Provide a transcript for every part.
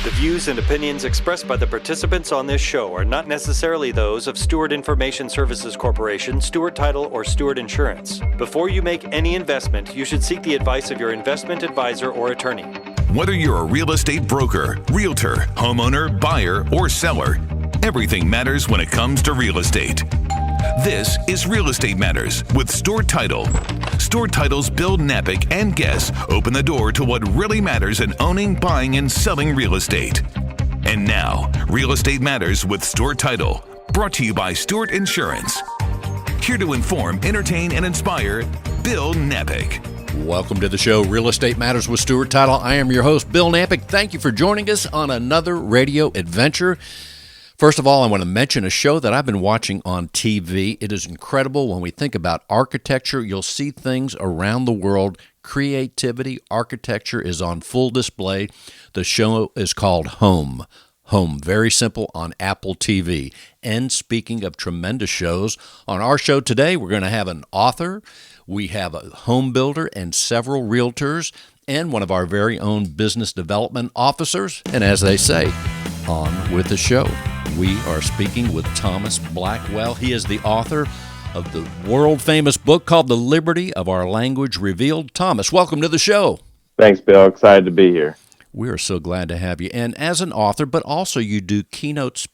The views and opinions expressed by the participants on this show are not necessarily those of Stewart Information Services Corporation, Stewart Title, or Stewart Insurance. Before you make any investment, you should seek the advice of your investment advisor or attorney. Whether you're a real estate broker, realtor, homeowner, buyer, or seller, everything matters when it comes to real estate. This is Real Estate Matters with Stewart Title. Stewart Title's Bill Knapik and guests open the door to what really matters in owning, buying, and selling real estate. And now, Real Estate Matters with Stewart Title, brought to you by Stewart Insurance. Here to inform, entertain, and inspire, Bill Knapik. Welcome to the show, Real Estate Matters with Stewart Title. I am your host, Bill Knapik. Thank you for joining us on another radio adventure. First of all, I want to mention a show that I've been watching on TV. It is incredible. When we think about architecture, you'll see things around the world. Creativity, architecture is on full display. The show is called Home. Home, very simple, on Apple TV. And speaking of tremendous shows, on our show today, we're going to have an author, we have a home builder and several realtors, and one of our very own business development officers. And as they say, on with the show. We are speaking with Thomas Blackwell. He is the author of the world-famous book called The Liberty of Our Language Revealed. Thomas, welcome to the show. Thanks, Bill. Excited to be here. We are so glad to have you. And as an author, but also you do keynote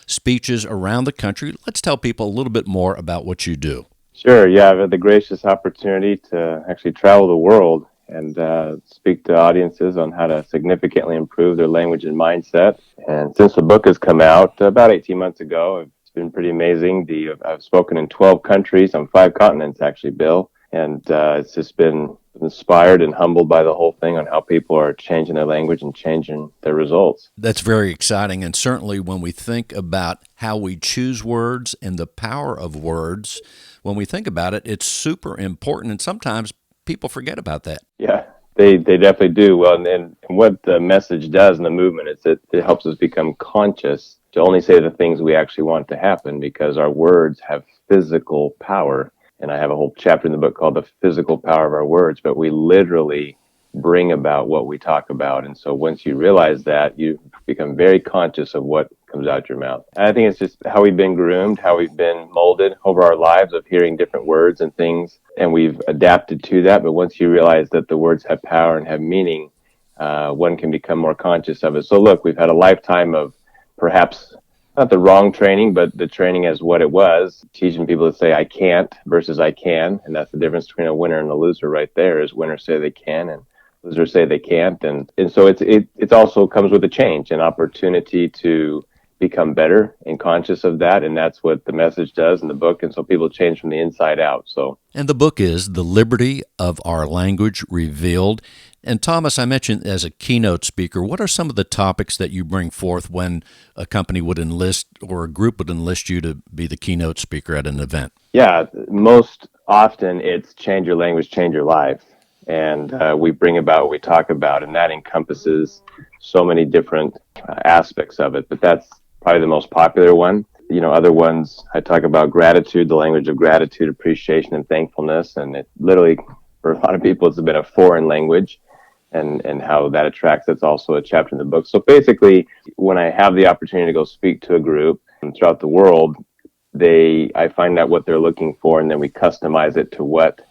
speeches around the country. Let's tell people a little bit more about what you do. Sure. Yeah, I've had the gracious opportunity to actually travel the world and speak to audiences on how to significantly improve their language and mindset. And since the book has come out about 18 months ago, it's been pretty amazing. I've spoken in 12 countries on 5 continents, actually, Bill. And it's just been inspired and humbled by the whole thing on how people are changing their language and changing their results. That's very exciting. And certainly when we think about how we choose words and the power of words, when we think about it, it's super important. And sometimes people forget about that. Yeah, they definitely do. Well, and what the message does in the movement is it helps us become conscious to only say the things we actually want to happen, because our words have physical power. And I have a whole chapter in the book called The Physical Power of Our Words, but we literally bring about what we talk about. And so once you realize that, you become very conscious of what comes out your mouth. And I think it's just how we've been groomed, how we've been molded over our lives of hearing different words and things, and we've adapted to that. But once you realize that the words have power and have meaning, one can become more conscious of it. So look, we've had a lifetime of perhaps not the wrong training, but the training as what it was, teaching people to say I can't versus I can. And that's the difference between a winner and a loser right there, is winners say they can and losers say they can't. And so it's also comes with a change, an opportunity to become better and conscious of that. And that's what the message does in the book. And so people change from the inside out. And the book is The Liberty of Our Language Revealed. And Thomas, I mentioned as a keynote speaker, what are some of the topics that you bring forth when a company would enlist or a group would enlist you to be the keynote speaker at an event? Yeah, most often it's change your language, change your life. And we bring about what we talk about, and that encompasses so many different aspects of it. But that's probably the most popular one. You know, other ones, I talk about gratitude, the language of gratitude, appreciation, and thankfulness. And it literally, for a lot of people, it's been a foreign language. And how that attracts. That's also a chapter in the book. So basically, when I have the opportunity to go speak to a group throughout the world, I find out what they're looking for, and then we customize it to what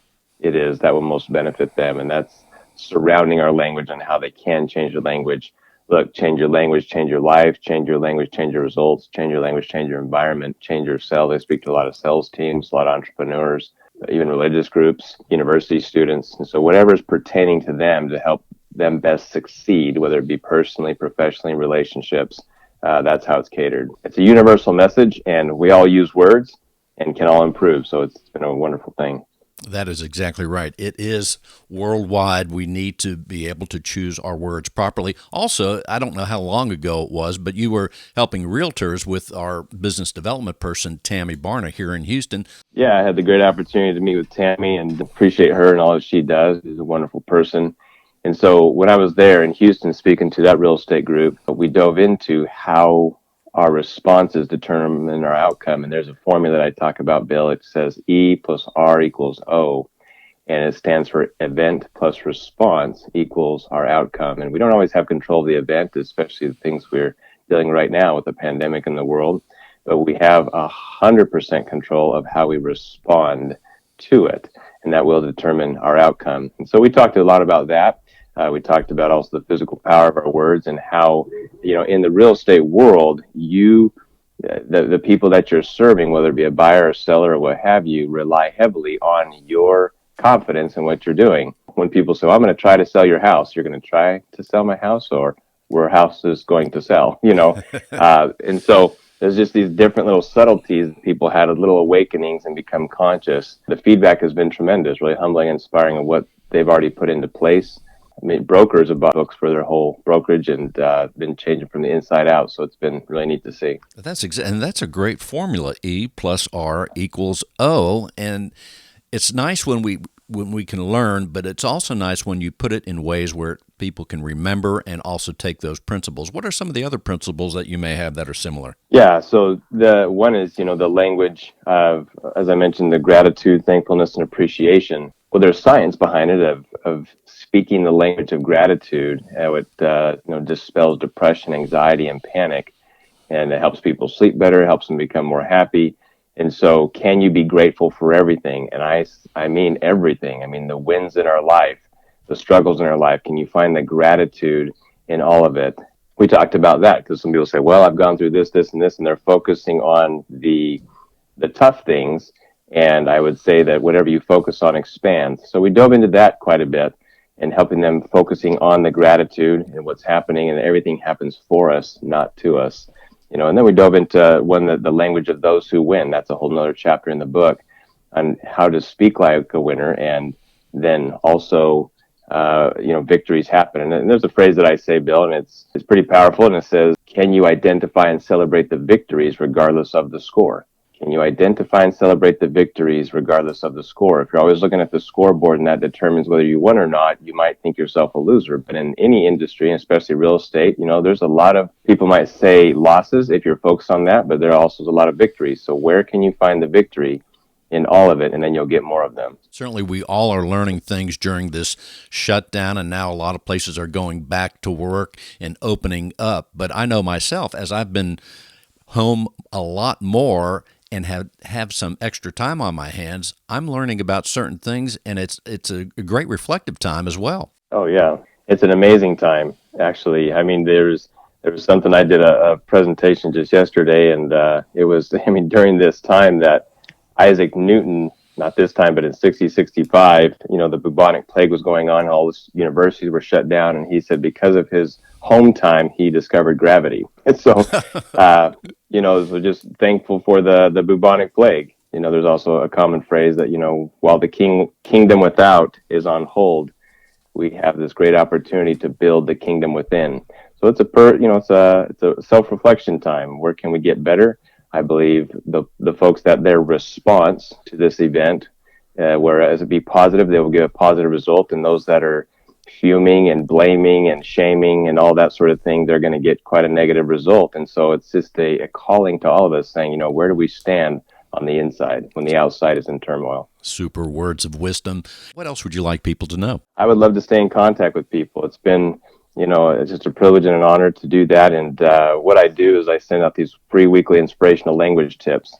it is that will most benefit them. And that's surrounding our language and how they can change their language. Look, change your language, change your life, change your language, change your results, change your language, change your environment, change your sales. I speak to a lot of sales teams, a lot of entrepreneurs, even religious groups, university students. And so whatever is pertaining to them to help them best succeed, whether it be personally, professionally, relationships, that's how it's catered. It's a universal message, and we all use words and can all improve. So it's been a wonderful thing. That is exactly right. It is worldwide. We need to be able to choose our words properly. Also, I don't know how long ago it was, but you were helping realtors with our business development person, Tammy Barna, here in Houston. Yeah, I had the great opportunity to meet with Tammy and appreciate her and all that she does. She's a wonderful person. And so when I was there in Houston speaking to that real estate group, we dove into how our responses determine our outcome. And there's a formula that I talk about, Bill. It says E plus R equals O. and it stands for event plus response equals our outcome. And we don't always have control of the event, especially the things we're dealing right now with the pandemic in the world, but we have 100% control of how we respond to it, and that will determine our outcome. And so we talked a lot about that. We talked about also the physical power of our words and how, in the real estate world, the people that you're serving, whether it be a buyer or seller or what have you, rely heavily on your confidence in what you're doing. When people say, I'm going to try to sell your house, you're going to try to sell my house, or where house is going to sell, and so there's just these different little subtleties. People had little awakenings and become conscious. The feedback has been tremendous, really humbling and inspiring of what they've already put into place. I mean, brokers have bought books for their whole brokerage and been changing from the inside out. So it's been really neat to see. And that's a great formula. E plus R equals O. And it's nice when we can learn, but it's also nice when you put it in ways where people can remember and also take those principles. What are some of the other principles that you may have that are similar? Yeah, so the one is, the language of, as I mentioned, the gratitude, thankfulness, and appreciation. Well, there's science behind it of speaking the language of gratitude. How it dispels depression, anxiety, and panic, and it helps people sleep better, helps them become more happy. And so can you be grateful for everything? And I mean everything. I mean the wins in our life, the struggles in our life. Can you find the gratitude in all of it? We talked about that because some people say, well, I've gone through this, this, and this, and they're focusing on the tough things. And I would say that whatever you focus on expands. So we dove into that quite a bit and helping them focusing on the gratitude and what's happening, and everything happens for us, not to us. And then we dove into the language of those who win. That's a whole nother chapter in the book on how to speak like a winner, and then also, victories happen. And there's a phrase that I say, Bill, and it's pretty powerful. And it says, can you identify and celebrate the victories regardless of the score? Can you identify and celebrate the victories regardless of the score? If you're always looking at the scoreboard and that determines whether you won or not, you might think yourself a loser. But in any industry, especially real estate, there's a lot of people might say losses if you're focused on that, but there are also a lot of victories. So where can you find the victory in all of it? And then you'll get more of them. Certainly, we all are learning things during this shutdown, and now a lot of places are going back to work and opening up. But I know myself, as I've been home a lot more and have some extra time on my hands, I'm learning about certain things, and it's a great reflective time as well. Oh, yeah. It's an amazing time, actually. I mean, there was something, I did a presentation just yesterday, and it was, during this time that Isaac Newton, not this time, but in 65, the bubonic plague was going on, all the universities were shut down, and he said because of his home time, he discovered gravity. And so, so just thankful for the bubonic plague. There's also a common phrase that, while the kingdom without is on hold, we have this great opportunity to build the kingdom within. So it's a self-reflection time. Where can we get better? I believe the folks that their response to this event, whereas it be positive, they will get a positive result. And those that are fuming and blaming and shaming and all that sort of thing, they're going to get quite a negative result. And so it's just a calling to all of us saying, where do we stand on the inside when the outside is in turmoil? Super words of wisdom. What else would you like people to know? I would love to stay in contact with people. It's been, it's just a privilege and an honor to do that. And what I do is I send out these free weekly inspirational language tips.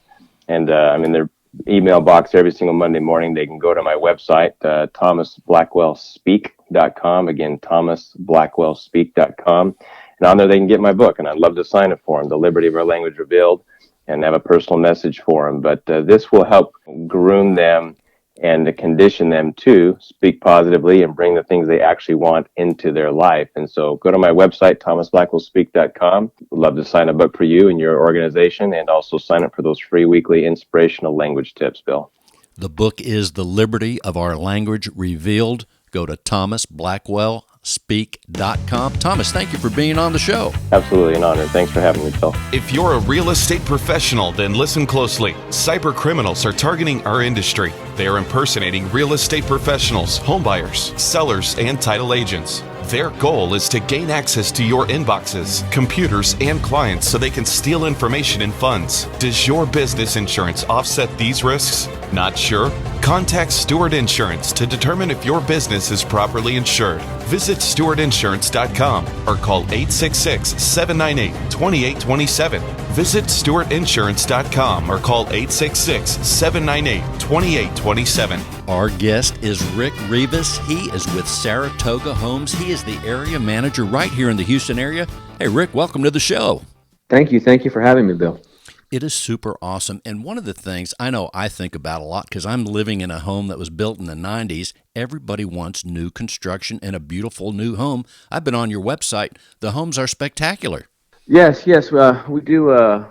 And they're email box every single Monday morning. They can go to my website, thomasblackwellspeak.com. Again, thomasblackwellspeak.com. And on there they can get my book, and I'd love to sign it for them, The Liberty of Our Language Revealed, and have a personal message for them. But this will help groom them and to condition them to speak positively and bring the things they actually want into their life. And so go to my website, thomasblackwellspeak.com. Would love to sign a book for you and your organization, and also sign up for those free weekly inspirational language tips, Bill. The book is The Liberty of Our Language Revealed. Go to thomasblackwellspeak.com. Thomas, thank you for being on the show. Absolutely an honor. Thanks for having me, Bill. If you're a real estate professional, then listen closely. Cyber criminals are targeting our industry. They are impersonating real estate professionals, homebuyers, sellers, and title agents. Their goal is to gain access to your inboxes, computers, and clients so they can steal information and funds. Does your business insurance offset these risks? Not sure? Contact Stewart Insurance to determine if your business is properly insured. Visit stewartinsurance.com or call 866-798-2827. Visit stewartinsurance.com or call 866-798-2827. Our guest is Rick Rivas. He is with Saratoga Homes. He is the area manager right here in the Houston area. Hey, Rick, welcome to the show. Thank you. Thank you for having me, Bill. It is super awesome. And one of the things I know I think about a lot, because I'm living in a home that was built in the 90s, everybody wants new construction and a beautiful new home. I've been on your website. The homes are spectacular. Yes. We do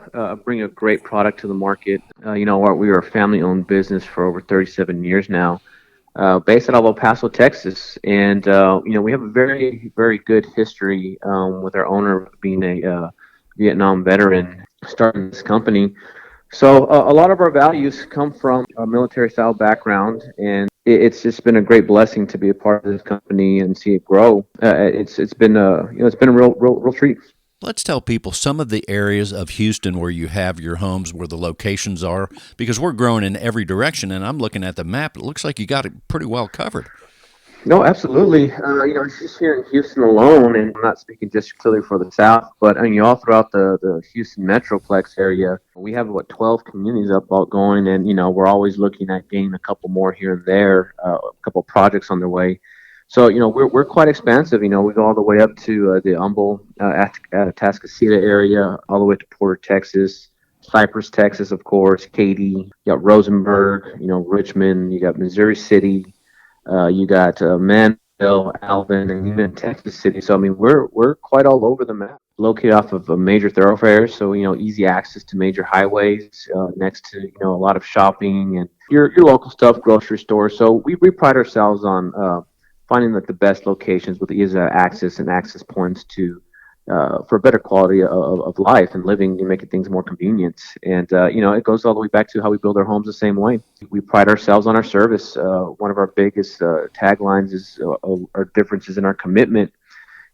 bring a great product to the market. We are a family-owned business for over 37 years now, based out of El Paso, Texas. And, we have a very, very good history with our owner being a Vietnam veteran starting this company. So a lot of our values come from a military-style background, and it's just been a great blessing to be a part of this company and see it grow. It's been a real treat. Let's tell people some of the areas of Houston where you have your homes, where the locations are, because we're growing in every direction, and I'm looking at the map. It looks like you got it pretty well covered. No, absolutely. Just here in Houston alone, and I'm not speaking just clearly for the South, but all throughout the Houston Metroplex area, we have 12 communities up going, and we're always looking at getting a couple more here and there, a couple projects on their way. So we're quite expansive. We go all the way up to the Humble, Atascocita area, all the way to Porter, Texas, Cypress, Texas, of course, Katy. You got Rosenberg, Richmond. You got Missouri City. You got Manville, Alvin, and even Texas City. So we're quite all over the map. Located off of major thoroughfares, so easy access to major highways. Next to a lot of shopping and your local stuff, grocery stores. So we pride ourselves on finding the best locations with easy access and access points to for a better quality of life and living and making things more convenient. And, it goes all the way back to how we build our homes the same way. We pride ourselves on our service. One of our biggest taglines is our differences in our commitment.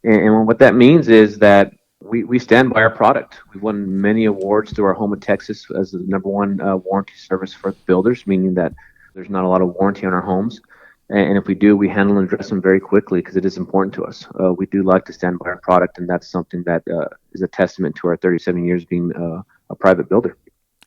And what that means is that we stand by our product. We've won many awards through our Home of Texas as the #1 warranty service for builders, meaning that there's not a lot of warranty on our homes. And if we do, we handle and address them very quickly because it is important to us. We do like to stand by our product, and that's something that is a testament to our 37 years being a private builder.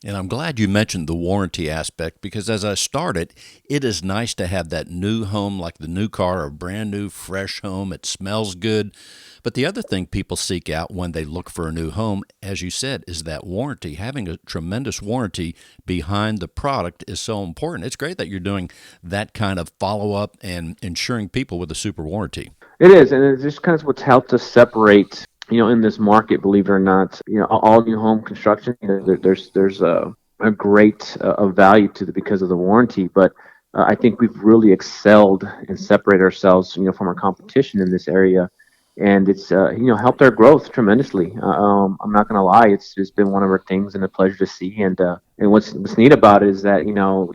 And I'm glad you mentioned the warranty aspect, because as I started, it is nice to have that new home, like the new car, a brand new, fresh home. It smells good. But the other thing people seek out when they look for a new home, as you said, is that warranty. Having a tremendous warranty behind the product is so important. It's great that you're doing that kind of follow-up and ensuring people with a super warranty. It is, and it's just kind of what's helped us separate in this market, believe it or not, all new home construction, there's a great value to because of the warranty. But I think we've really excelled and separated ourselves, from our competition in this area. And it's, helped our growth tremendously. I'm not going to lie. It's been one of our things and a pleasure to see. And what's neat about it is that,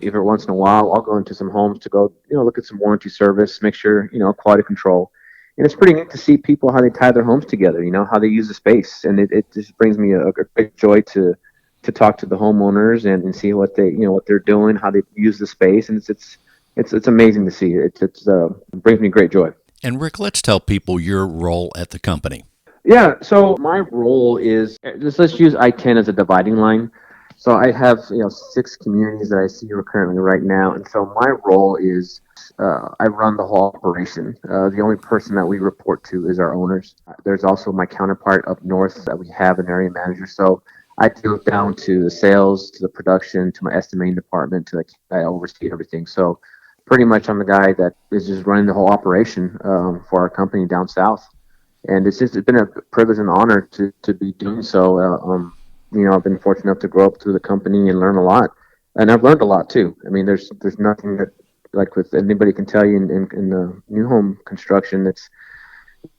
every once in a while, I'll go into some homes to go, look at some warranty service, make sure, quality control. And it's pretty neat to see people, how they tie their homes together, how they use the space. And it just brings me a great joy to talk to the homeowners and see what what they're doing, how they use the space. And it's amazing to see. It brings me great joy. And Rick, let's tell people your role at the company. Yeah, so my role is, let's use I-10 as a dividing line. So I have 6 communities that I see currently right now, and so my role is I run the whole operation. The only person that we report to is our owners. There's also my counterpart up north that we have an area manager. So I deal down to the sales, to the production, to my estimating department, I oversee everything. So pretty much I'm the guy that is just running the whole operation for our company down south. And it's been a privilege and honor to be doing so. I've been fortunate enough to grow up through the company and learn a lot. And I've learned a lot too. I mean, there's nothing that, like with anybody can tell you in the new home construction, it's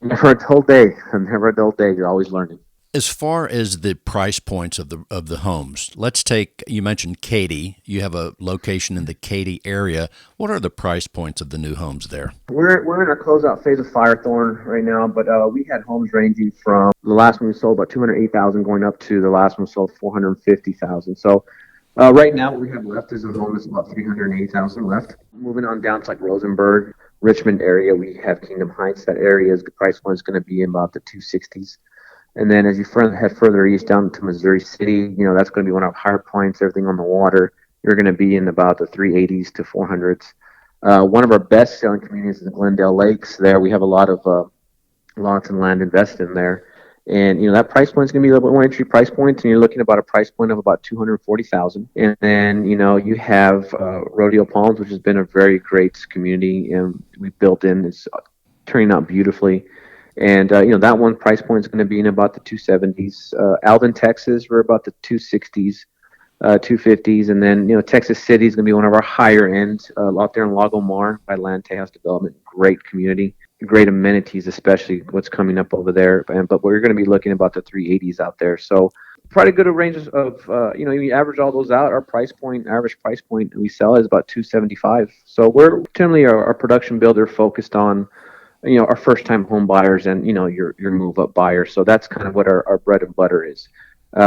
never a dull day. Never a dull day. You're always learning. As far as the price points of the homes, let's take, you mentioned Katy. You have a location in the Katy area. What are the price points of the new homes there? We're in our closeout phase of Firethorn right now, but we had homes ranging from the last one we sold about $208,000 going up to the last one sold $450,000. So Right now, what we have left is a home that's about 380,000 left. Moving on down to like Rosenberg, Richmond area, we have Kingdom Heights. That area is the price point is going to be in about the 260s. And then as you head further east down to Missouri City, that's going to be one of our higher points. Everything on the water, you're going to be in about the 380s to 400s. One of our best selling communities is the Glendale Lakes. There, we have a lot of lots and land invested in there. And that price point is going to be a little bit more entry price point, and you're looking about a price point of about 240,000. And then you have Rodeo Palms, which has been a very great community, and we built in. It's turning out beautifully, and that one price point is going to be in about the 270s. Alvin, Texas, we're about the 260s. 250s, and then Texas City is going to be one of our higher ends out there in Lagomar by Land Tejas Development. Great community, great amenities, especially what's coming up over there. But we're going to be looking about the 380s out there. So probably good ranges of you average all those out. Our average price point we sell is about 275. So we're generally our production builder focused on our first time home buyers and your move up buyers. So that's kind of what our bread and butter is.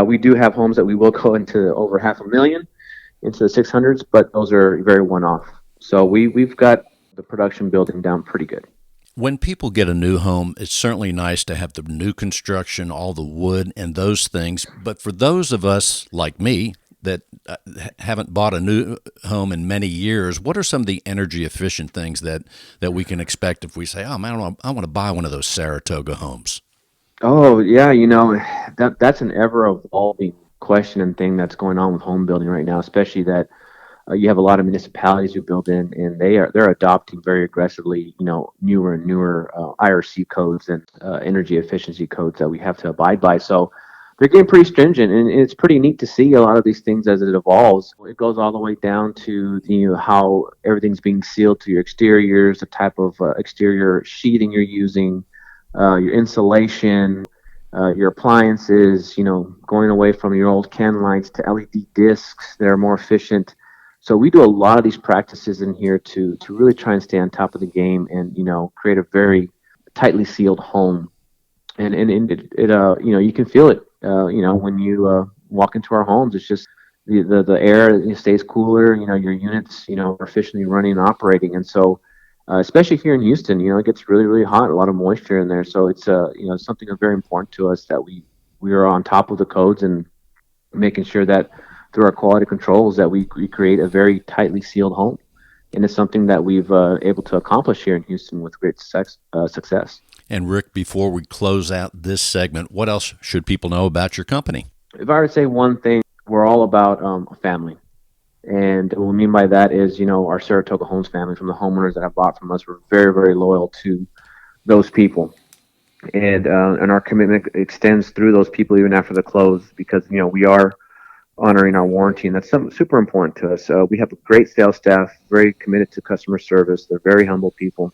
We do have homes that we will go into over $500,000 into the 600s, but those are very one-off. So we've got the production building down pretty good. When people get a new home, it's certainly nice to have the new construction, all the wood and those things. But for those of us like me that haven't bought a new home in many years, what are some of the energy efficient things that we can expect if we say, oh man, I want to buy one of those Saratoga homes? Oh yeah, that's an ever evolving question and thing that's going on with home building right now, especially that you have a lot of municipalities who build in, and they're adopting very aggressively, newer and newer IRC codes and energy efficiency codes that we have to abide by. So they're getting pretty stringent, and it's pretty neat to see a lot of these things as it evolves. It goes all the way down to how everything's being sealed to your exteriors, the type of exterior sheathing you're using. Your insulation, your appliances, going away from your old can lights to LED discs that are more efficient. So we do a lot of these practices in here to really try and stay on top of the game and, create a very tightly sealed home. And it you can feel it, when you walk into our homes. It's just the air stays cooler, your units, are efficiently running and operating. And so, especially here in Houston, it gets really, really hot, a lot of moisture in there. So it's, something that's very important to us that we are on top of the codes and making sure that through our quality controls that we create a very tightly sealed home. And it's something that we've able to accomplish here in Houston with great success. And Rick, before we close out this segment, what else should people know about your company? If I were to say one thing, we're all about a family. And what we mean by that is, our Saratoga Homes family, from the homeowners that have bought from us, we're very, very loyal to those people. And our commitment extends through those people even after the close, because, we are honoring our warranty, and that's something super important to us. We have a great sales staff, very committed to customer service. They're very humble people,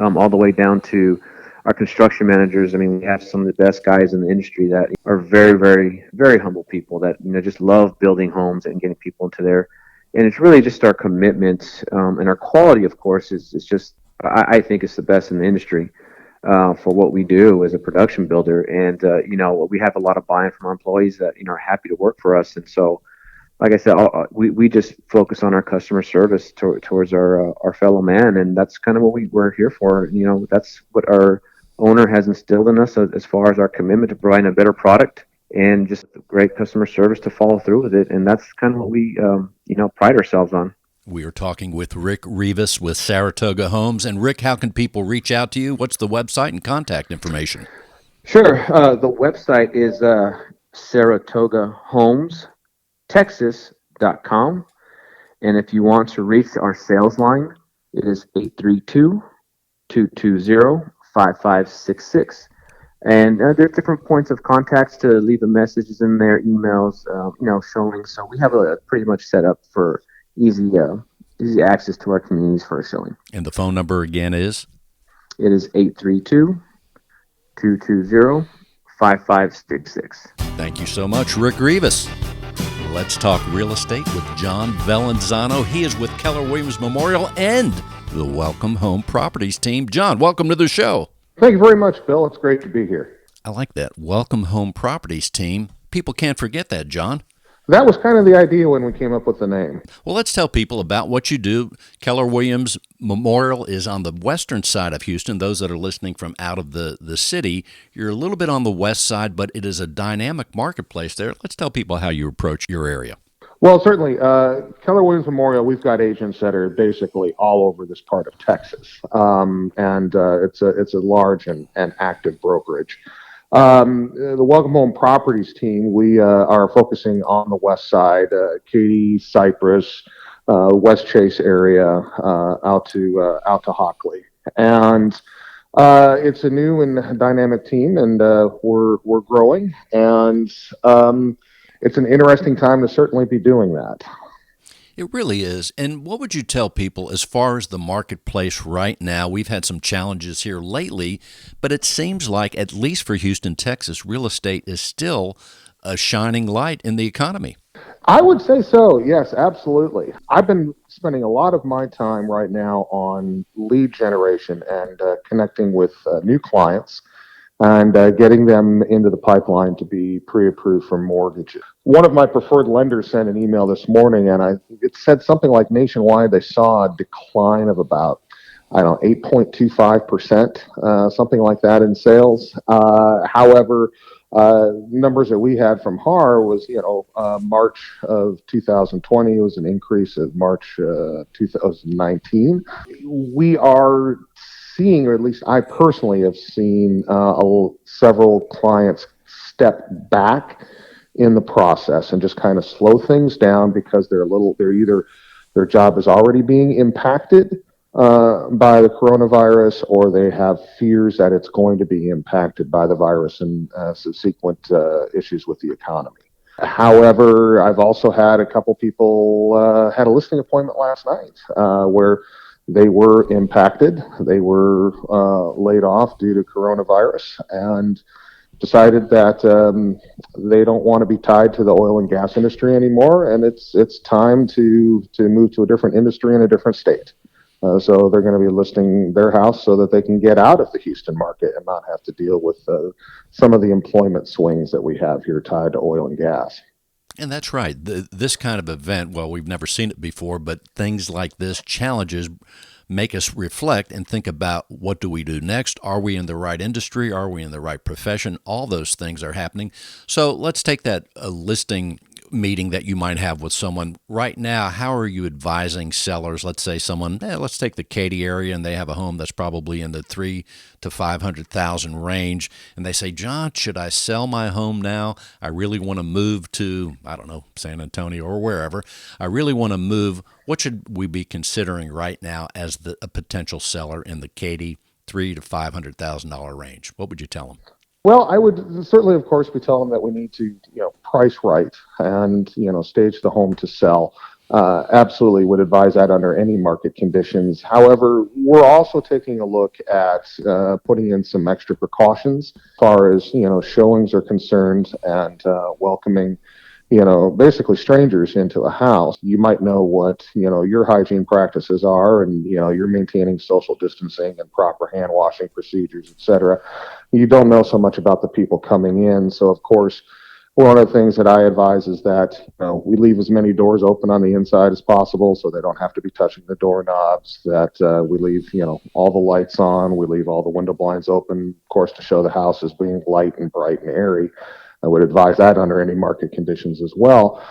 all the way down to our construction managers. I mean, we have some of the best guys in the industry that are very, very, very humble people that, just love building homes and getting people into there. And it's really just our commitment, and our quality, of course, is just, I think it's the best in the industry for what we do as a production builder. And, we have a lot of buy-in from our employees that, are happy to work for us. And so, like I said, we just focus on our customer service towards our fellow man. And that's kind of what we're here for. That's what our owner has instilled in us as far as our commitment to providing a better product and just great customer service to follow through with it. And that's kind of what we, pride ourselves on. We are talking with Rick Rivas with Saratoga Homes. And Rick, how can people reach out to you? What's the website and contact information? Sure. The website is SaratogaHomesTexas.com. And if you want to reach our sales line, it is 832-220-5566. And there's different points of contacts to leave the messages in their emails, showing. So we have a pretty much set up for easy access to our communities for a showing. And the phone number again is? It is 832-220-5566. Thank you so much, Rick Rivas. Let's talk real estate with John Valenzano. He is with Keller Williams Memorial and the Welcome Home Properties team. John, welcome to the show. Thank you very much, Bill. It's great to be here. I like that. Welcome Home Properties team. People can't forget that, John. That was kind of the idea when we came up with the name. Well, let's tell people about what you do. Keller Williams Memorial is on the western side of Houston. Those that are listening from out of the city, you're a little bit on the west side, but it is a dynamic marketplace there. Let's tell people how you approach your area. Well, certainly, Keller Williams Memorial, we've got agents that are basically all over this part of Texas, and it's a large and active brokerage. The Welcome Home Properties team, we are focusing on the west side, Katy, Cypress, West Chase area, out to Hockley, and it's a new and dynamic team, and we're growing, and it's an interesting time to certainly be doing that. It really is. And what would you tell people as far as the marketplace right now? We've had some challenges here lately, but it seems like, at least for Houston, Texas, real estate is still a shining light in the economy. I would say so, yes, absolutely. I've been spending a lot of my time right now on lead generation and connecting with new clients and getting them into the pipeline to be pre-approved for mortgages. One of my preferred lenders sent an email this morning, and it said something like nationwide they saw a decline of about, 8.25%, something like that in sales. However, numbers that we had from HAR was, March of 2020 was an increase of March 2019. We are seeing, or at least I personally have seen, several clients step back in the process and just kind of slow things down because they're either their job is already being impacted by the coronavirus, or they have fears that it's going to be impacted by the virus and subsequent issues with the economy. However, I've also had a couple people had a listing appointment last night where they were impacted. They were laid off due to coronavirus and decided that they don't want to be tied to the oil and gas industry anymore, and it's time to move to a different industry in a different state. So they're going to be listing their house so that they can get out of the Houston market and not have to deal with some of the employment swings that we have here tied to oil and gas. And that's right. This kind of event, well, we've never seen it before, but things like this, challenges, make us reflect and think about what do we do next? Are we in the right industry? Are we in the right profession? All those things are happening. So let's take that listing meeting that you might have with someone right now. How are you advising sellers? Let's say someone, let's take the Katy area, and they have a home that's probably in the $300,000 to $500,000 range, and they say, John, should I sell my home now? I really want to move to, San Antonio or wherever. I really want to move. What should we be considering right now as a potential seller in the Katy $300,000 to $500,000 range? What would you tell them? Well, I would certainly, of course, be telling them that we need to, price right and, stage the home to sell. Absolutely would advise that under any market conditions. However, we're also taking a look at putting in some extra precautions as far as, showings are concerned and welcoming, basically strangers into a house. You might know what, your hygiene practices are, and, you're maintaining social distancing and proper hand washing procedures, et cetera. You don't know so much about the people coming in. So, of course, one of the things that I advise is that, we leave as many doors open on the inside as possible so they don't have to be touching the doorknobs, that we leave, all the lights on, we leave all the window blinds open, of course, to show the house as being light and bright and airy. I would advise that under any market conditions as well.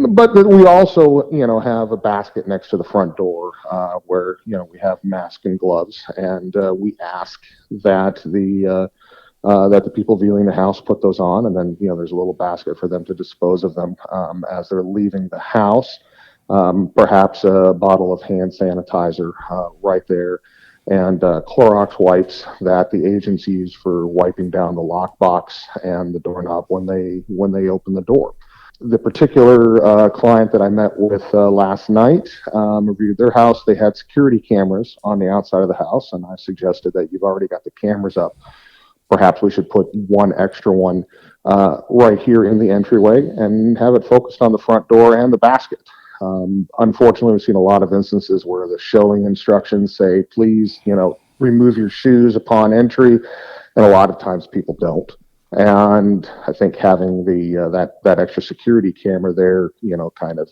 But we also, have a basket next to the front door where, we have masks and gloves, and we ask that the people viewing the house put those on, and then, there's a little basket for them to dispose of them as they're leaving the house. Perhaps a bottle of hand sanitizer right there, and Clorox wipes that the agents use for wiping down the lockbox and the doorknob when they open the door. The particular client that I met with last night reviewed their house. They had security cameras on the outside of the house, and I suggested that you've already got the cameras up. Perhaps we should put one extra one right here in the entryway and have it focused on the front door and the basket. Unfortunately, we've seen a lot of instances where the showing instructions say, please, remove your shoes upon entry, and a lot of times people don't. And I think having that extra security camera there, kind of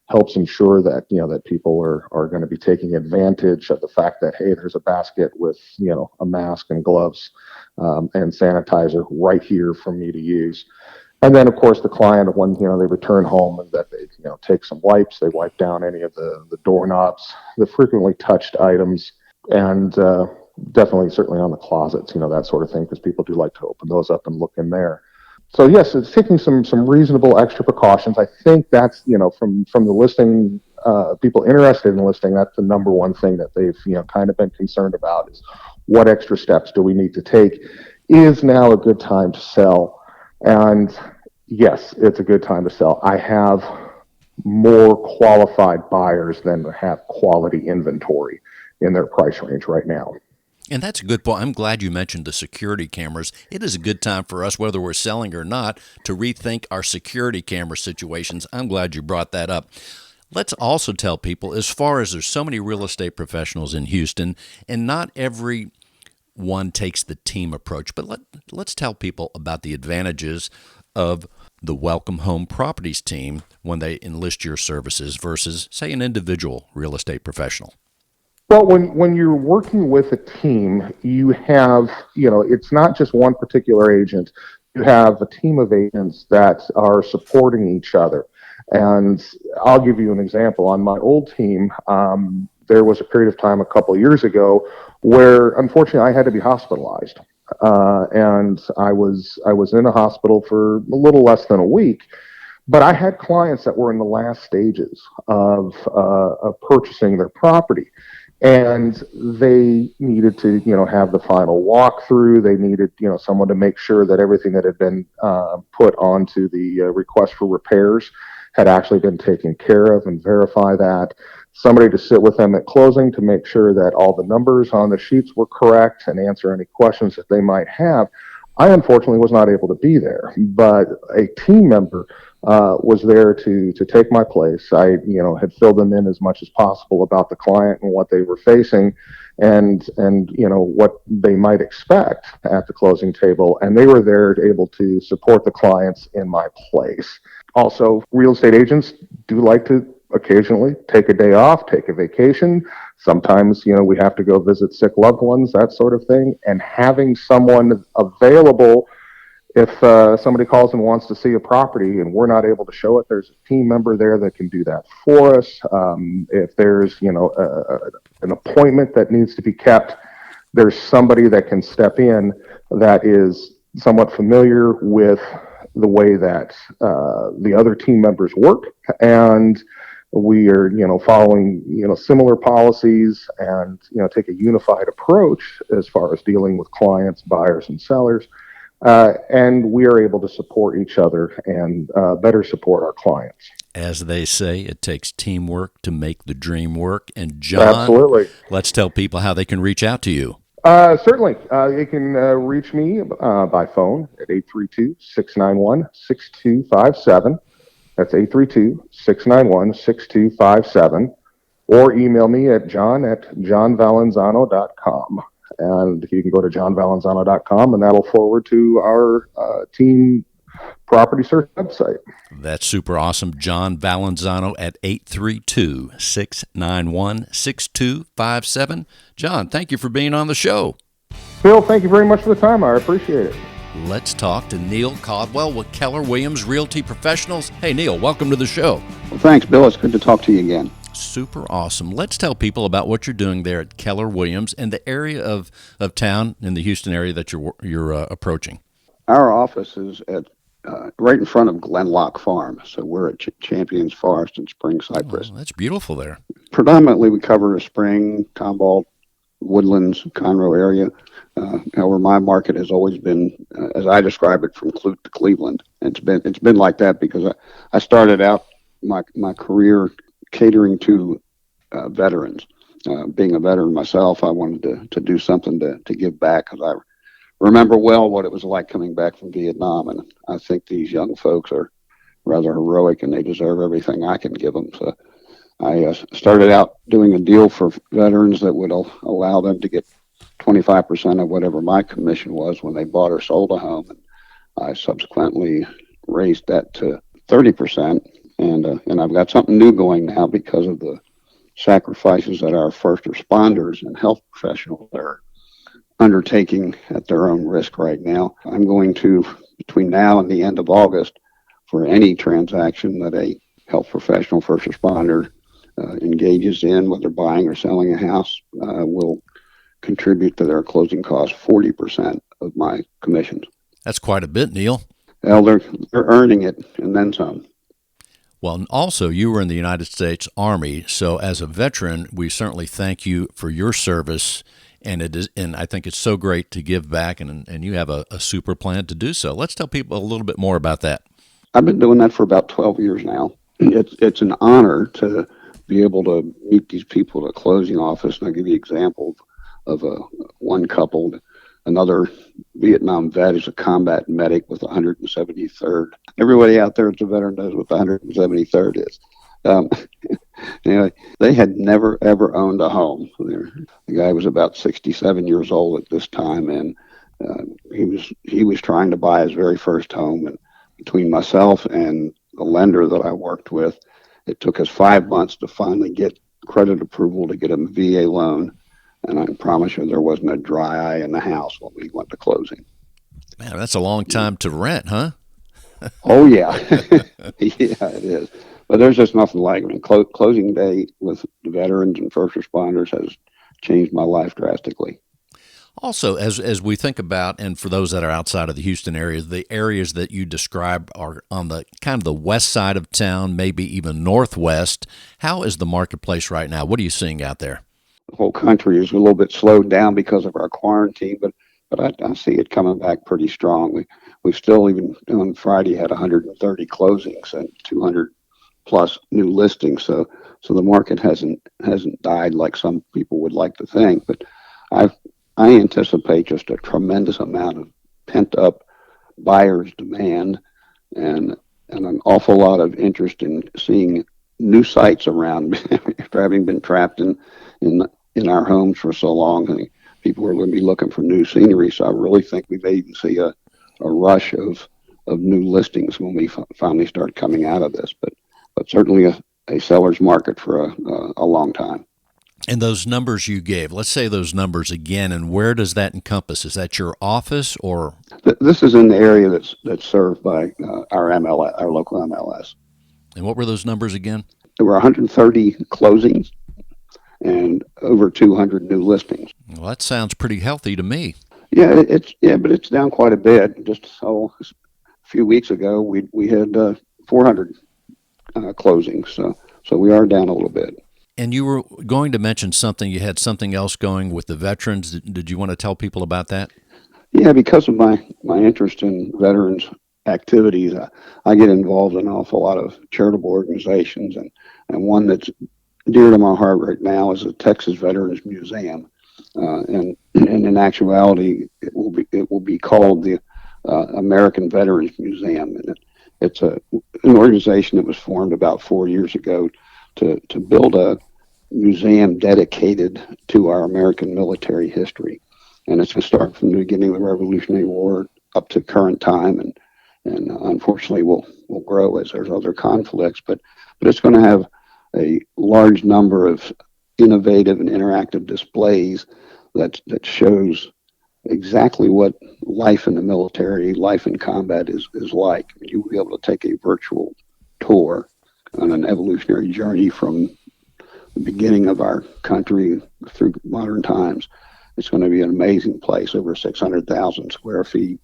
helps ensure that, that people are going to be taking advantage of the fact that, hey, there's a basket with, a mask and gloves, and sanitizer right here for me to use. And then, of course, the client, when, they return home, and that they, take some wipes, they wipe down any of the doorknobs, the frequently touched items, and definitely, certainly on the closets, that sort of thing, because people do like to open those up and look in there. So yes, it's taking some reasonable extra precautions. I think that's, from the listing, people interested in listing, that's the number one thing that they've, kind of been concerned about is what extra steps do we need to take? Is now a good time to sell? And yes, it's a good time to sell. I have more qualified buyers than have quality inventory in their price range right now. And that's a good point. I'm glad you mentioned the security cameras. It is a good time for us, whether we're selling or not, to rethink our security camera situations. I'm glad you brought that up. Let's also tell people, as far as there's so many real estate professionals in Houston, and not every one takes the team approach, but let's tell people about the advantages of the Welcome Home Properties team when they enlist your services versus, say, an individual real estate professional. Well, when you're working with a team, you have, it's not just one particular agent. You have a team of agents that are supporting each other. And I'll give you an example. On my old team, there was a period of time a couple of years ago where, unfortunately, I had to be hospitalized. And I was in a hospital for a little less than a week. But I had clients that were in the last stages of purchasing their property. And they needed to, have the final walkthrough. They needed, someone to make sure that everything that had been put onto the request for repairs had actually been taken care of, and verify that. Somebody to sit with them at closing to make sure that all the numbers on the sheets were correct and answer any questions that they might have. I unfortunately was not able to be there, but a team member was there to take my place. I, had filled them in as much as possible about the client and what they were facing, and what they might expect at the closing table. And they were there able to support the clients in my place. Also, real estate agents do like to occasionally take a day off, take a vacation. Sometimes, we have to go visit sick loved ones, that sort of thing. And having someone available, if somebody calls and wants to see a property and we're not able to show it, there's a team member there that can do that for us. If there's, an appointment that needs to be kept, there's somebody that can step in that is somewhat familiar with the way that the other team members work, and we are, following, similar policies, and, take a unified approach as far as dealing with clients, buyers, and sellers. And we are able to support each other and better support our clients. As they say, it takes teamwork to make the dream work. And John, absolutely. Let's tell people how they can reach out to you. Certainly. You can reach me by phone at 832-691-6257. That's 832-691-6257. Or email me at john@johnvalenzano.com. And you can go to johnvalenzano.com, and that'll forward to our team property search website. That's super awesome. John Valenzano at 832-691-6257. John, thank you for being on the show. Bill, thank you very much for the time. I appreciate it. Let's talk to Neil Caldwell with Keller Williams Realty Professionals. Hey, Neil, welcome to the show. Well, thanks, Bill. It's good to talk to you again. Super awesome. Let's tell people about what you're doing there at Keller Williams and the area of town in the Houston area that you're approaching. Our office is at right in front of Glenlock Farm, so we're at Champions Forest and Spring Cypress. Oh, that's beautiful there. Predominantly, we cover a Spring, Tomball, Woodlands, Conroe area. However, my market has always been, as I describe it, from Clute to Cleveland. It's been like that because I started out my career catering to veterans. Being a veteran myself, I wanted to do something to give back, because I remember well what it was like coming back from Vietnam, and I think these young folks are rather heroic, and they deserve everything I can give them. So I started out doing a deal for veterans that would allow them to get 25% of whatever my commission was when they bought or sold a home. And I subsequently raised that to 30%, and I've got something new going now because of the sacrifices that our first responders and health professionals are undertaking at their own risk right now. I'm going to, between now and the end of August, for any transaction that a health professional first responder engages in, whether buying or selling a house, will contribute to their closing costs 40% of my commissions. That's quite a bit, Neil. Well, they're earning it and then some. Well, and also you were in the United States Army, so as a veteran, we certainly thank you for your service, and I think it's so great to give back, and you have a super plan to do so. Let's tell people a little bit more about that. I've been doing that for about 12 years now. It's an honor to be able to meet these people at a closing office, and I'll give you an example of one couple. Another Vietnam vet is a combat medic with the 173rd. Everybody out there that's a veteran knows what the 173rd is. Anyway, they had never, ever owned a home. The guy was about 67 years old at this time, and he was trying to buy his very first home. And between myself and the lender that I worked with, it took us 5 months to finally get credit approval to get a VA loan. And I can promise you there wasn't a dry eye in the house when we went to closing. Man, that's a long time to rent, huh? Oh, yeah. Yeah, it is. But there's just nothing like it. I mean, closing day with the veterans and first responders has changed my life drastically. Also, as we think about, and for those that are outside of the Houston area, the areas that you describe are on the kind of the west side of town, maybe even northwest. How is the marketplace right now? What are you seeing out there? The whole country is a little bit slowed down because of our quarantine, but I see it coming back pretty strong. We've still, even on Friday, had 130 closings and 200 plus new listings. So the market hasn't died like some people would like to think. But I anticipate just a tremendous amount of pent up buyers' demand and an awful lot of interest in seeing new sites around after having been trapped in our homes for so long. I mean, people are going to be looking for new scenery, so I really think we may even see a rush of new listings when we finally start coming out of this. But certainly a seller's market for a long time. And those numbers you gave, let's say those numbers again, and where does that encompass? Is that your office or? This is in the area that's served by our MLS, our local MLS. And what were those numbers again? There were 130 closings and over 200 new listings. Well, that sounds pretty healthy to me. Yeah, but it's down quite a bit. Just a few weeks ago, we had 400 closings, so we are down a little bit. And you were going to mention something. You had something else going with the veterans. Did you want to tell people about that? Yeah, because of my interest in veterans activities, I get involved in an awful lot of charitable organizations, and one that's dear to my heart right now is the Texas Veterans Museum, and in actuality, it will be called the American Veterans Museum, and it's an organization that was formed about 4 years ago to build a museum dedicated to our American military history, and it's going to start from the beginning of the Revolutionary War up to current time, and unfortunately will grow as there's other conflicts, but it's going to have a large number of innovative and interactive displays that shows exactly what life in the military, life in combat is like. You will be able to take a virtual tour on an evolutionary journey from the beginning of our country through modern times. It's going to be an amazing place, over 600,000 square feet.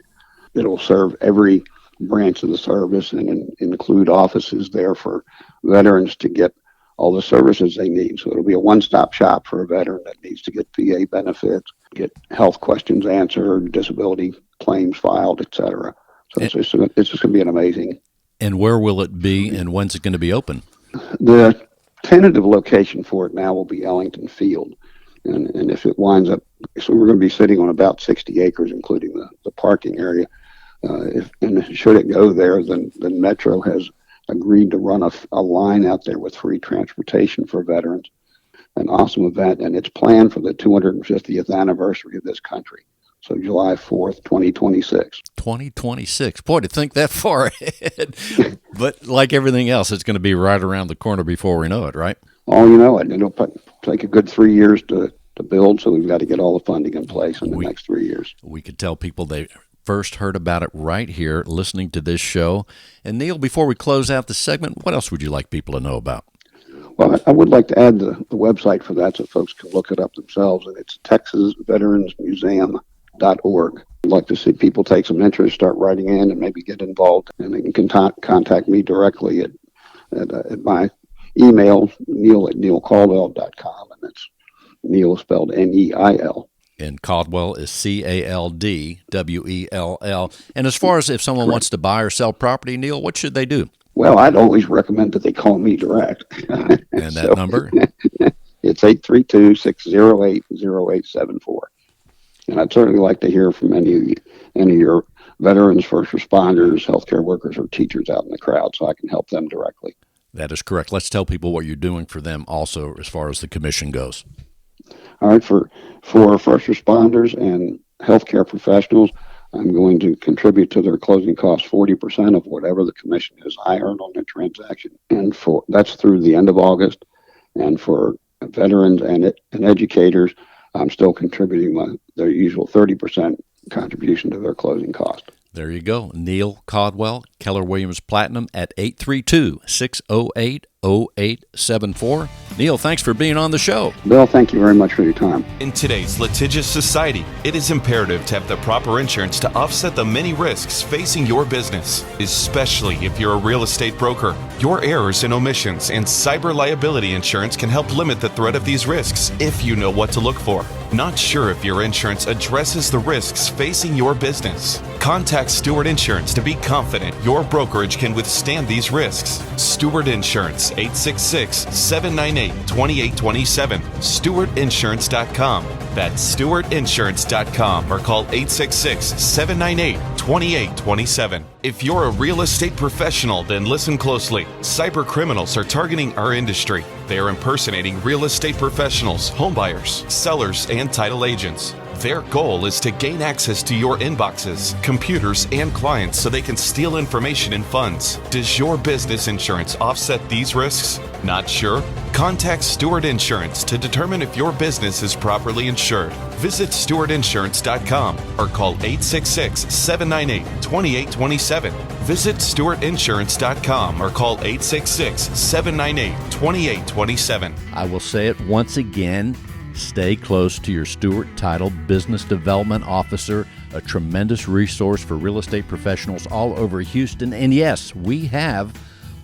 It'll serve every branch of the service and include offices there for veterans to get all the services they need. So it'll be a one-stop shop for a veteran that needs to get VA benefits, get health questions answered, disability claims filed, etc. So it's just going to be an amazing. And where will it be, and when's it going to be open? The tentative location for it now will be Ellington Field. And if it winds up, so we're going to be sitting on about 60 acres, including the parking area. And should it go there, then Metro has agreed to run a line out there with free transportation for veterans. An awesome event, and it's planned for the 250th anniversary of this country. So July 4th, 2026. 2026. Boy, to think that far ahead. But like everything else, it's going to be right around the corner before we know it, right? Oh, you know it. It'll take a good 3 years to build, so we've got to get all the funding in place in the next 3 years. We could tell people they first heard about it right here listening to this show. And Neil, before we close out the segment, what else would you like people to know about? Well, I would like to add the website for that so folks can look it up themselves, and it's TexasVeteransMuseum.org. I'd like to see people take some interest, start writing in, and maybe get involved. And they can contact me directly at my email, neil@neilcaldwell.com, and that's Neil spelled Neil. And Caldwell is Caldwell. And as far as if someone wants to buy or sell property, Neil, what should they do? Well, I'd always recommend that they call me direct. And that number? It's 832-608-0874. And I'd certainly like to hear from any of your veterans, first responders, healthcare workers, or teachers out in the crowd so I can help them directly. That is correct. Let's tell people what you're doing for them also as far as the commission goes. All right, for first responders and healthcare professionals, I'm going to contribute to their closing costs 40% of whatever the commission is I earn on the transaction, and that's through the end of August. And for veterans and educators, I'm still contributing their usual 30% contribution to their closing cost. There you go. Neil Caldwell, Keller Williams Platinum at 832-608-0874. Neil, thanks for being on the show. Bill, thank you very much for your time. In today's litigious society, it is imperative to have the proper insurance to offset the many risks facing your business, especially if you're a real estate broker. Your errors and omissions and cyber liability insurance can help limit the threat of these risks if you know what to look for. Not sure if your insurance addresses the risks facing your business? Contact Stewart Insurance to be confident your brokerage can withstand these risks. Stewart Insurance, 866-798-2827. StewartInsurance.com. That's StewartInsurance.com or call 866-798-2827. If you're a real estate professional, then listen closely. Cyber criminals are targeting our industry. They are impersonating real estate professionals, homebuyers, sellers, and title agents. Their goal is to gain access to your inboxes, computers, and clients so they can steal information and funds. Does your business insurance offset these risks? Not sure? Contact Stewart Insurance to determine if your business is properly insured. Visit StewartInsurance.com or call 866-798-2827. Visit StewartInsurance.com or call 866-798-2827. I will say it once again. Stay close to your Stewart Title Business Development Officer, a tremendous resource for real estate professionals all over Houston. And yes, we have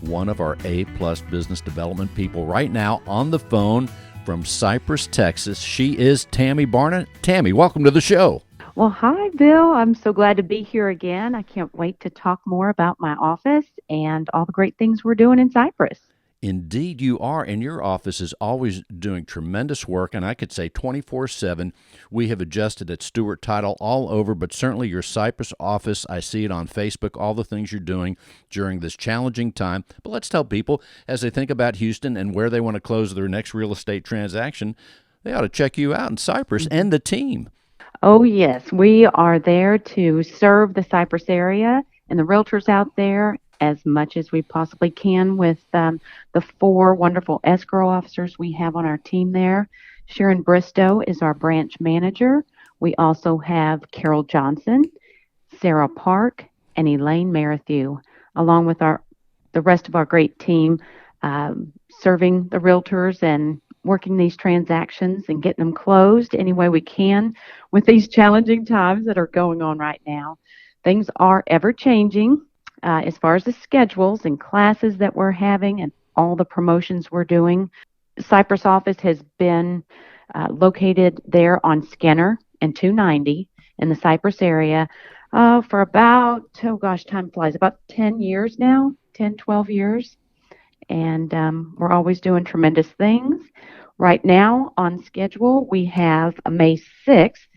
one of our A-plus business development people right now on the phone from Cypress, Texas. She is Tammy Barna. Tammy, welcome to the show. Well, hi, Bill. I'm so glad to be here again. I can't wait to talk more about my office and all the great things we're doing in Cypress. Indeed, you are, and your office is always doing tremendous work, and I could say 24/7. We have adjusted at Stewart Title all over, but certainly your Cypress office, I see it on Facebook, all the things you're doing during this challenging time. But let's tell people, as they think about Houston and where they want to close their next real estate transaction, they ought to check you out in Cypress and the team. Oh, yes. We are there to serve the Cypress area and the realtors out there as much as we possibly can with the 4 wonderful escrow officers we have on our team there. Sharon Bristow is our branch manager. We also have Carol Johnson, Sarah Park, and Elaine Merrithew, along with the rest of our great team, serving the realtors and working these transactions and getting them closed any way we can with these challenging times that are going on right now. Things are ever changing. As far as the schedules and classes that we're having and all the promotions we're doing. Cypress office has been located there on Skinner and 290 in the Cypress area for about, time flies, about 10 years now, 10, 12 years. And we're always doing tremendous things. Right now on schedule, we have May 6th.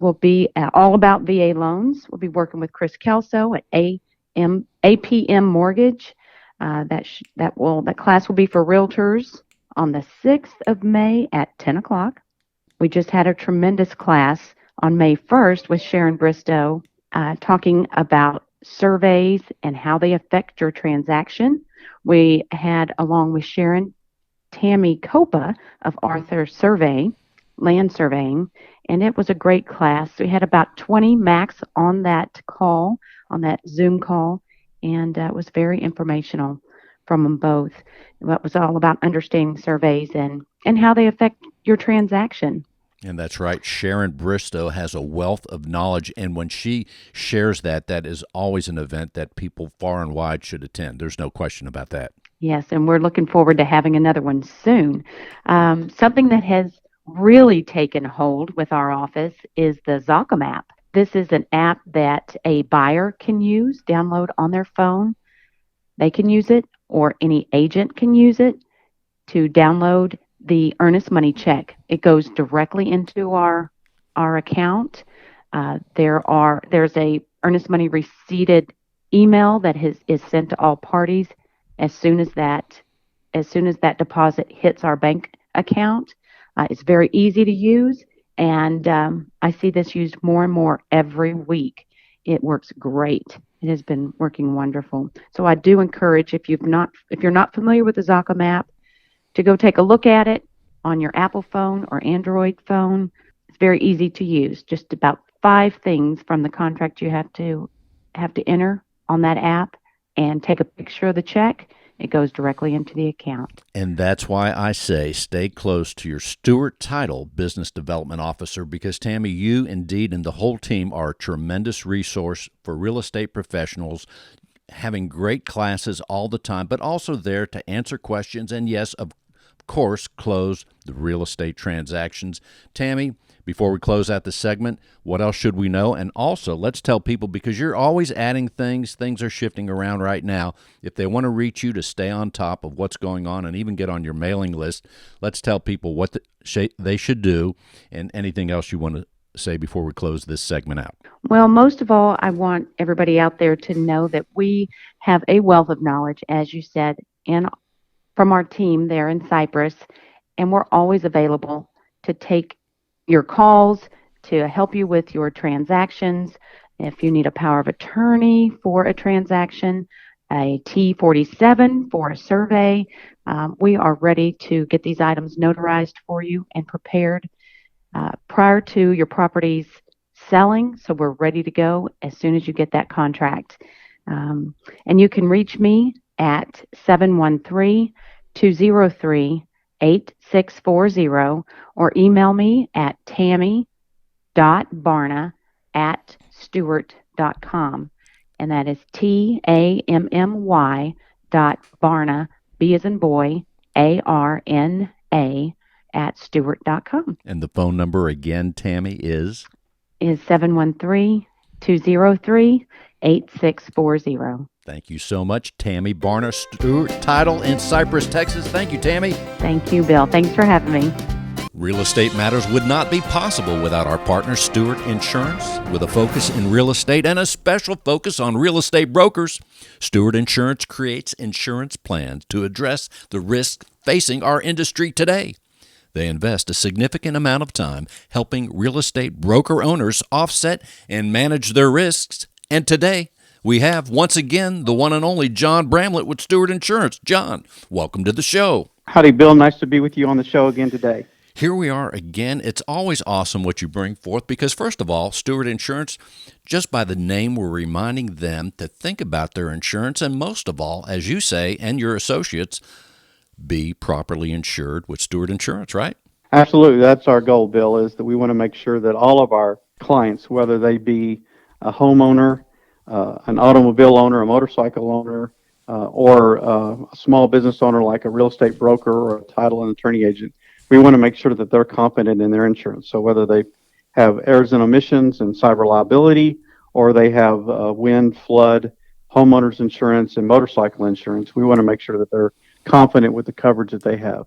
Will be all about VA loans. We'll be working with Chris Kelso at APM Mortgage. That class will be for realtors on the 6th of May at 10 o'clock. We just had a tremendous class on May 1st with Sharon Bristow, talking about surveys and how they affect your transaction. We had, along with Sharon, Tammy Copa of Arthur Land Surveying, and it was a great class. We had about 20 max on that call, on that Zoom call, and it was very informational from them both. It was all about understanding surveys and how they affect your transaction. And that's right. Sharon Bristow has a wealth of knowledge, and when she shares that is always an event that people far and wide should attend. There's no question about that. Yes, and we're looking forward to having another one soon. Something that has really taken hold with our office is the Zocam app. This is an app that a buyer can use, download on their phone. They can use it, or any agent can use it to download the earnest money check. It goes directly into our account. There's a earnest money receipted email that is sent to all parties as soon as that deposit hits our bank account. It's very easy to use, and I see this used more and more every week. It works great. It has been working wonderful. So I do encourage, if you're not familiar with the Zocam app, to go take a look at it on your Apple phone or Android phone. It's very easy to use. Just about 5 things from the contract you have to enter on that app, and take a picture of the check. It goes directly into the account. And that's why I say stay close to your Stewart Title Business Development Officer, because, Tammy, you indeed and the whole team are a tremendous resource for real estate professionals, having great classes all the time, but also there to answer questions and, yes, of course, close the real estate transactions. Tammy, before we close out the segment, what else should we know? And also, let's tell people, because you're always adding things are shifting around right now. If they want to reach you to stay on top of what's going on and even get on your mailing list, let's tell people what they should do, and anything else you want to say before we close this segment out. Well, most of all, I want everybody out there to know that we have a wealth of knowledge, as you said, from our team there in Cypress, and we're always available to take your calls, to help you with your transactions. If you need a power of attorney for a transaction, a T47 for a survey, we are ready to get these items notarized for you and prepared prior to your property's selling. So we're ready to go as soon as you get that contract. And you can reach me at 713-203-8640 or email me at tammy.barna@stewart.com. And that is TAMMY.Barna, B as in boy, ARNA @stewart.com. And the phone number again, Tammy, is 713-203-8640. Thank you so much, Tammy Barna, Stewart Title in Cypress, Texas. Thank you, Tammy. Thank you, Bill. Thanks for having me. Real Estate Matters would not be possible without our partner, Stewart Insurance. With a focus in real estate and a special focus on real estate brokers, Stewart Insurance creates insurance plans to address the risks facing our industry today. They invest a significant amount of time helping real estate broker owners offset and manage their risks. And today, we have, once again, the one and only John Bramblett with Stewart Insurance. John, welcome to the show. Howdy, Bill. Nice to be with you on the show again today. Here we are again. It's always awesome what you bring forth because, first of all, Stewart Insurance, just by the name, we're reminding them to think about their insurance, and most of all, as you say, and your associates, be properly insured with Stewart Insurance, right? Absolutely. That's our goal, Bill, is that we want to make sure that all of our clients, whether they be a homeowner, an automobile owner, a motorcycle owner, or a small business owner like a real estate broker or a title and attorney agent, we want to make sure that they're competent in their insurance. So whether they have errors and omissions and cyber liability, or they have wind, flood, homeowners insurance, and motorcycle insurance, we want to make sure that they're confident with the coverage that they have.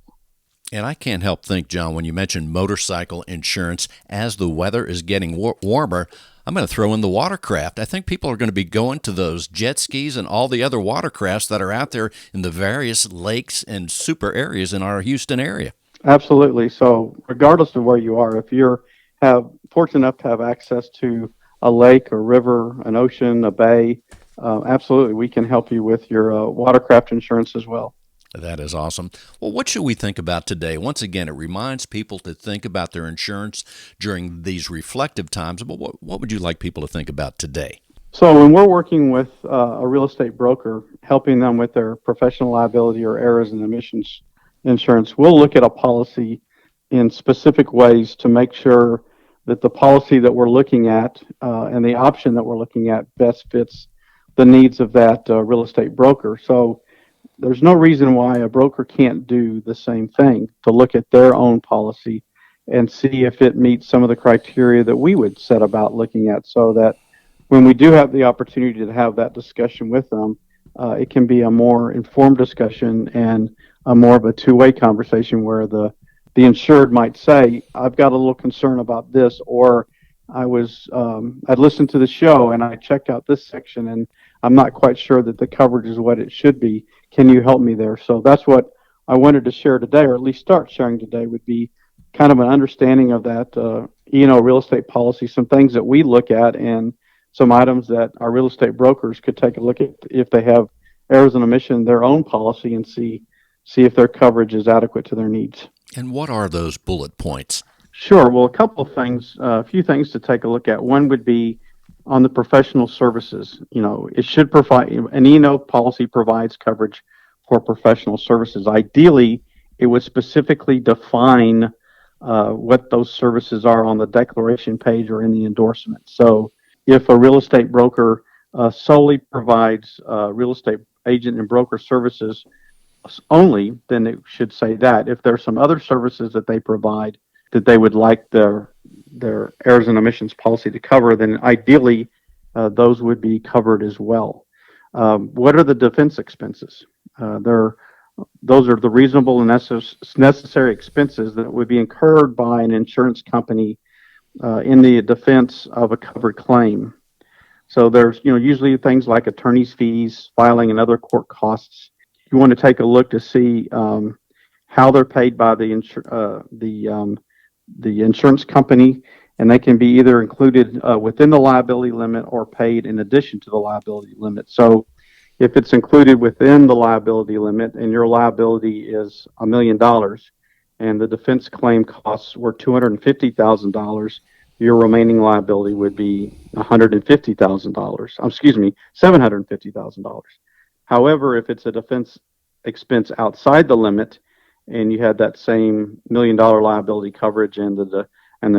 And I can't help think, John, when you mentioned motorcycle insurance, as the weather is getting warmer, I'm going to throw in the watercraft. I think people are going to be going to those jet skis and all the other watercrafts that are out there in the various lakes and super areas in our Houston area. Absolutely. So regardless of where you are, if you're fortunate enough to have access to a lake, a river, an ocean, a bay, absolutely, we can help you with your watercraft insurance as well. That is awesome. Well, what should we think about today? Once again, it reminds people to think about their insurance during these reflective times. But what would you like people to think about today? So when we're working with a real estate broker, helping them with their professional liability or errors and omissions insurance, we'll look at a policy in specific ways to make sure that the policy that we're looking at and the option that we're looking at best fits the needs of that real estate broker. So there's no reason why a broker can't do the same thing, to look at their own policy and see if it meets some of the criteria that we would set about looking at, so that when we do have the opportunity to have that discussion with them, it can be a more informed discussion and a more of a two-way conversation where the insured might say, I've got a little concern about this, or I'd listened to the show and I checked out this section and I'm not quite sure that the coverage is what it should be. Can you help me there? So that's what I wanted to share today, or at least start sharing today, would be kind of an understanding of that real estate policy, some things that we look at and some items that our real estate brokers could take a look at if they have errors and omission in their own policy, and see if their coverage is adequate to their needs. And what are those bullet points? Sure. Well, a couple of things, a few things to take a look at. One would be on the professional services. It should provide, an E&O policy provides coverage for professional services. Ideally, it would specifically define what those services are on the declaration page or in the endorsement. So if a real estate broker solely provides real estate agent and broker services only, then it should say that. If there's some other services that they provide that they would like their errors and omissions policy to cover, then ideally those would be covered as well. What are the defense expenses? Those are the reasonable and necessary expenses that would be incurred by an insurance company in the defense of a covered claim. So there's usually things like attorney's fees, filing, and other court costs. You want to take a look to see how they're paid by the insurance company, and they can be either included within the liability limit or paid in addition to the liability limit. So if it's included within the liability limit and your liability is $1 million and the defense claim costs were $250,000, your remaining liability would be $150,000. Excuse me, $750,000. However, if it's a defense expense outside the limit and you had that same $1 million liability coverage and the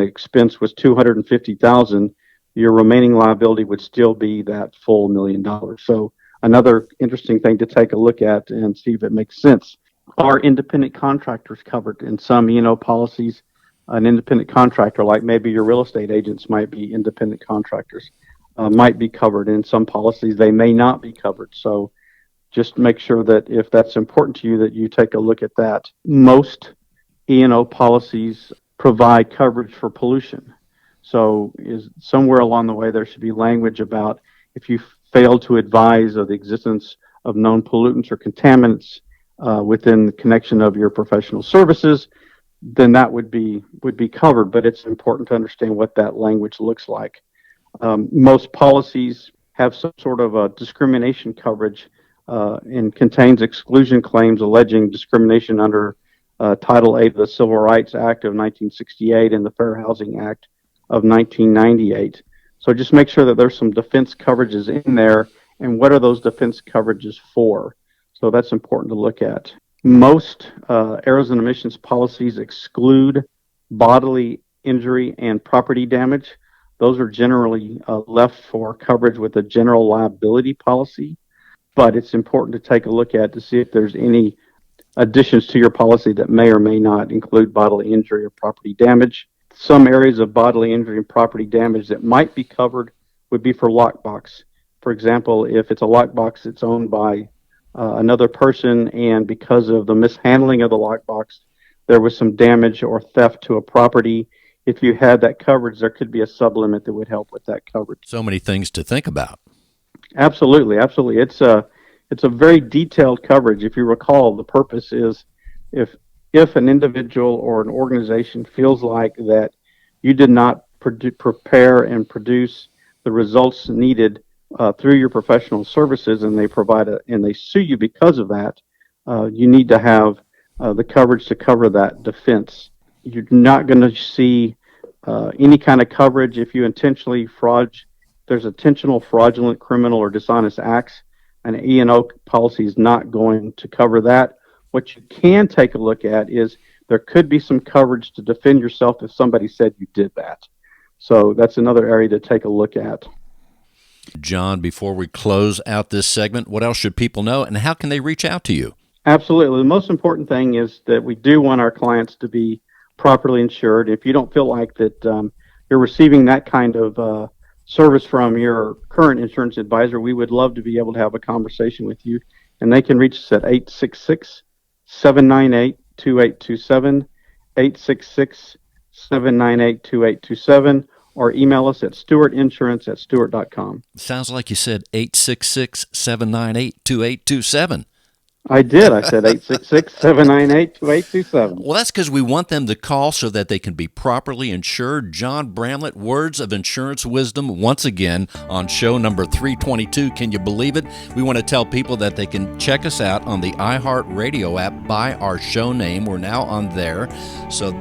expense was $250,000, your remaining liability would still be that full $1 million. So another interesting thing to take a look at and see if it makes sense. Are independent contractors covered? In some policies, an independent contractor, like maybe your real estate agents might be independent contractors, might be covered. In some policies, they may not be covered. So just make sure that if that's important to you, that you take a look at that. Most E&O policies provide coverage for pollution. So is somewhere along the way there should be language about if you fail to advise of the existence of known pollutants or contaminants within the connection of your professional services, then that would be covered. But it's important to understand what that language looks like. Most policies have some sort of a discrimination coverage and contains exclusion claims alleging discrimination under Title VIII of the Civil Rights Act of 1968 and the Fair Housing Act of 1998. So just make sure that there's some defense coverages in there, and what are those defense coverages for? So that's important to look at. Most errors and omissions policies exclude bodily injury and property damage. Those are generally left for coverage with a general liability policy, but it's important to take a look at to see if there's any additions to your policy that may or may not include bodily injury or property damage. Some areas of bodily injury and property damage that might be covered would be for lockbox. For example, if it's a lockbox that's owned by another person, and because of the mishandling of the lockbox, there was some damage or theft to a property. If you had that coverage, there could be a sublimit that would help with that coverage. So many things to think about. Absolutely. It's a very detailed coverage. If you recall, the purpose is if an individual or an organization feels like that you did not prepare and produce the results needed through your professional services, and they sue you because of that, you need to have the coverage to cover that defense. You're not going to see any kind of coverage if you intentionally there's intentional fraudulent, criminal, or dishonest acts. An E&O policy is not going to cover that. What you can take a look at is there could be some coverage to defend yourself if somebody said you did that. So that's another area to take a look at. John, before we close out this segment, what else should people know, and how can they reach out to you? Absolutely. The most important thing is that we do want our clients to be properly insured. If you don't feel like that you're receiving that kind of service from your current insurance advisor, we would love to be able to have a conversation with you. And they can reach us at 866-798-2827, 866-798-2827, or email us at stewartinsurance@stewart.com. Sounds like you said 866-798-2827. I did. I said 866-798-2827. Well, that's because we want them to call so that they can be properly insured. John Bramblett, words of insurance wisdom, once again on show number 322. Can you believe it? We want to tell people that they can check us out on the iHeartRadio app by our show name. We're now on there. So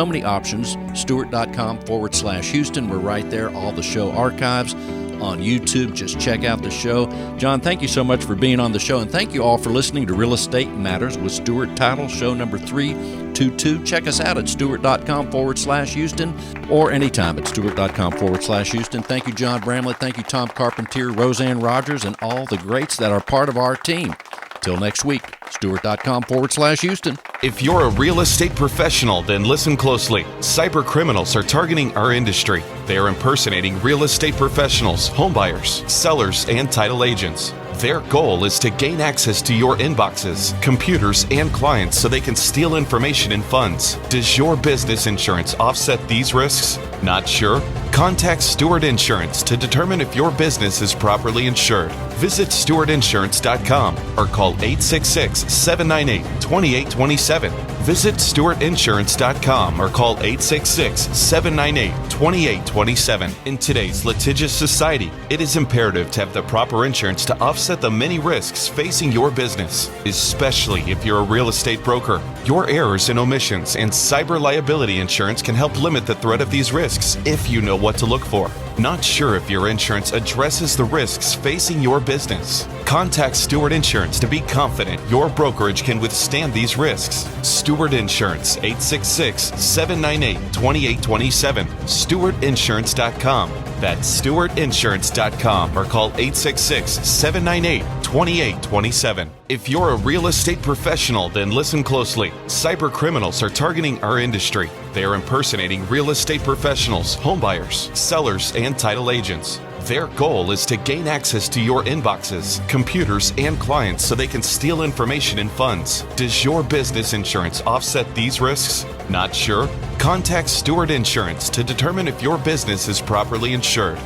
many options. Stewart.com/Houston. We're right there. All the show archives. On YouTube, just check out the show. John, thank you so much for being on the show, and thank you all for listening to Real Estate Matters with Stewart Title, show number 322. Check us out at Stewart.com/Houston or anytime at Stewart.com/Houston. Thank you, John Bramblett. Thank you, Tom Carpentier, Roseanne Rogers, and all the greats that are part of our team. Till next week, Stewart.com/Houston. If you're a real estate professional, then listen closely. Cyber criminals are targeting our industry. They are impersonating real estate professionals, homebuyers, sellers, and title agents. Their goal is to gain access to your inboxes, computers, and clients so they can steal information and funds. Does your business insurance offset these risks? Not sure? Contact Stewart Insurance to determine if your business is properly insured. Visit stewartinsurance.com or call 866-798-2827. Visit stewartinsurance.com or call 866-798-2827. In today's litigious society, it is imperative to have the proper insurance to offset the many risks facing your business, especially if you're a real estate broker. Your errors and omissions and cyber liability insurance can help limit the threat of these risks if you know what to look for. Not sure if your insurance addresses the risks facing your business? Contact Stewart Insurance to be confident your brokerage can withstand these risks. Stewart Insurance, 866-798-2827. StewartInsurance.com. That's StewartInsurance.com or call 866-798-2827. If you're a real estate professional, then listen closely. Cyber criminals are targeting our industry. They are impersonating real estate professionals, homebuyers, sellers, and title agents. Their goal is to gain access to your inboxes, computers, and clients so they can steal information and funds. Does your business insurance offset these risks? Not sure? Contact Stewart Insurance to determine if your business is properly insured.